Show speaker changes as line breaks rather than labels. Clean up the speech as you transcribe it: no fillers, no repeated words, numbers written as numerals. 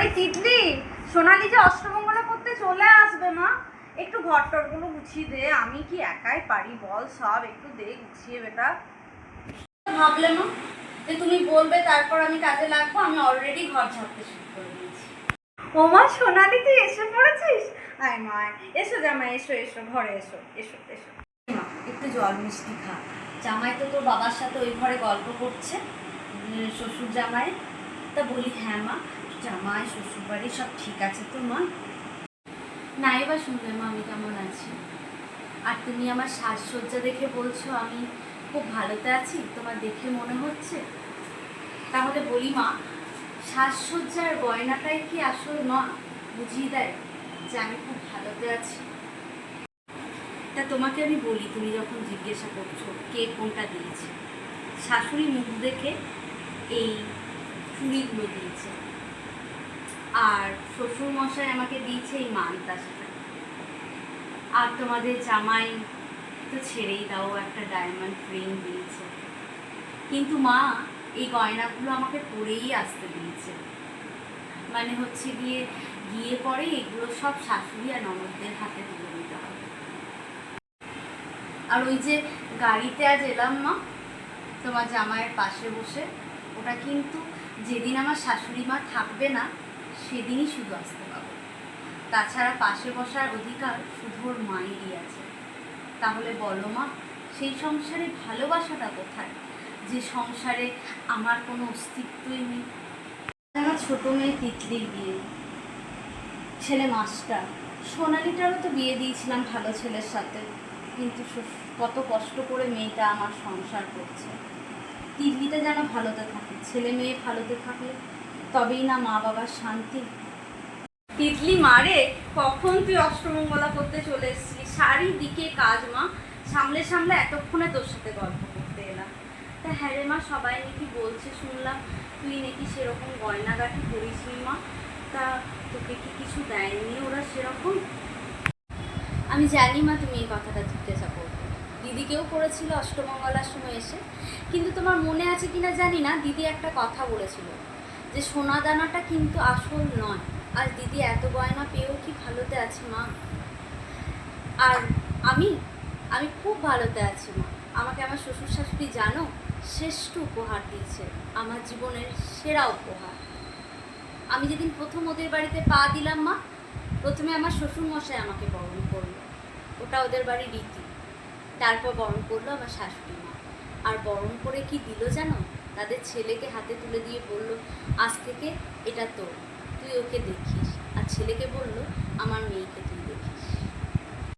ওই তিতলি, সোনালি যে অষ্টমঙ্গলা করতে চলে আসবে মা, একটু ঘর টরগুলো গুছিয়ে দে। আমি কি একাই পারি বল সব? একটু দে গুছিয়ে বেটা। ভাবলে মা যে তুমি বলবে তারপর আমি কাজে লাগবো, আমি অলরেডি ঘর ঝাড়তে শুরু করে দিয়েছি। ও মা সোনালি, তুই এসে পড়েছিস? আয় মা, এসো জামাই, এসো এসো, ঘরে এসো এসো এসো। মা একটু জল মিষ্টি খা। জামাই তো তোর বাবার সাথে ওই ঘরে গল্প করছে, শ্বশুর জামাই। তা বলি হ্যাঁ মা, জামাই শ্বশুর বাড়ি সব ঠিক আছে তো মা? না এবার শুনলে মা আমি কেমন আছি, আর তুমি আমার সাজসজ্জা দেখে বলছো আমি খুব ভালোতে আছি, তোমার দেখে মনে হচ্ছে। তাহলে বলি মা, সাজসজ্জার গয়নাটাই কি আসল মা বুঝিয়ে দেয় যে আমি খুব ভালোতে আছি? তা তোমাকে আমি বলি, তুমি যখন জিজ্ঞাসা করছো কে কোনটা দিয়েছে, শাশুড়ি মুখ দেখে এই চুড়িগুলো দিয়েছে, আর শ্বশুর মশাই আমাকে দিয়েছে এই মানতাসটা, আর তোমাদের জামাই তো ছেড়েই দাও, একটা ডায়মন্ড রিং দিয়েছে। কিন্তু মা এই গয়নাগুলো আমাকে পরেই আসতে দিয়েছে, মানে হচ্ছে গিয়ে গিয়ে পরে এগুলো সব শাশুড়ি আর ননদদের হাতে তুলে দিতে হবে। আর ওই যে গাড়িতে আজ এলাম মা তোমার জামাইয়ের পাশে বসে, ওটা কিন্তু যেদিন আমার শাশুড়ি মা থাকবে না সেদিনই শুধু আসতে পাবো, তাছাড়া পাশে বসার অধিকার শুধু ওর মায়েরই আছে। তাহলে বলো মা, সেই সংসারে ভালোবাসাটা কোথায়, যে সংসারে আমার কোনো অস্তিত্বই নেই? আমার ছোটো মেয়ে তিতলির বিয়ে, ছেলে মাস্টার, সোনালিটারও তো বিয়ে দিয়েছিলাম ভালো ছেলের সাথে, কিন্তু কত কষ্ট করে মেয়েটা আমার সংসার করছে। তিতলিটা যেন ভালোতে থাকে, ছেলে মেয়ে ভালোতে থাকলে তবেই না মা বাবার শান্তি। তিতলি মারে, কখন তুই অষ্টমঙ্গলা করতে চলে এসেছিলি? চারিদিকে কাজ মা, সামলে সামলে এতক্ষণে তোর সাথে গল্প করতে এলাম। তা হ্যাঁ রে মা, সবাই নাকি বলছে, শুনলাম তুই নাকি সেরকম গয়নাগাটি করিসনি মা, তা তোকে কি কিছু দেয়নি ওরা সেরকম? আমি জানি মা তুমি এই কথাটা জিজ্ঞাসা করবে, দিদিকেও করেছিল অষ্টমঙ্গলার সময় এসে, কিন্তু তোমার মনে আছে কিনা জানি না, দিদি একটা কথা বলেছিল যে সোনা দানাটা কিন্তু আসল নয়। আর দিদি এত গয়না পেয়েও কি ভালোতে আছে মা? আর আমি আমি খুব ভালোতে আছি মা। আমাকে আমার শ্বশুর শাশুড়ি জানো শ্রেষ্ঠ উপহার দিয়েছে, আমার জীবনের সেরা উপহার। আমি যেদিন প্রথম ওদের বাড়িতে পা দিলাম মা, প্রথমে আমার শ্বশুর মশাই আমাকে বরণ করলো, ওটা ওদের বাড়ির রীতি। তারপর বরণ করলো আমার শাশুড়ি মা, আর বরণ করে কি দিল জানো? তাদের ছেলেকে হাতে তুলে দিয়ে বলল, আজ থেকে এটা তোর, তুই ওকে দেখিস। আর ছেলেকে বলল, আমার মেয়েকে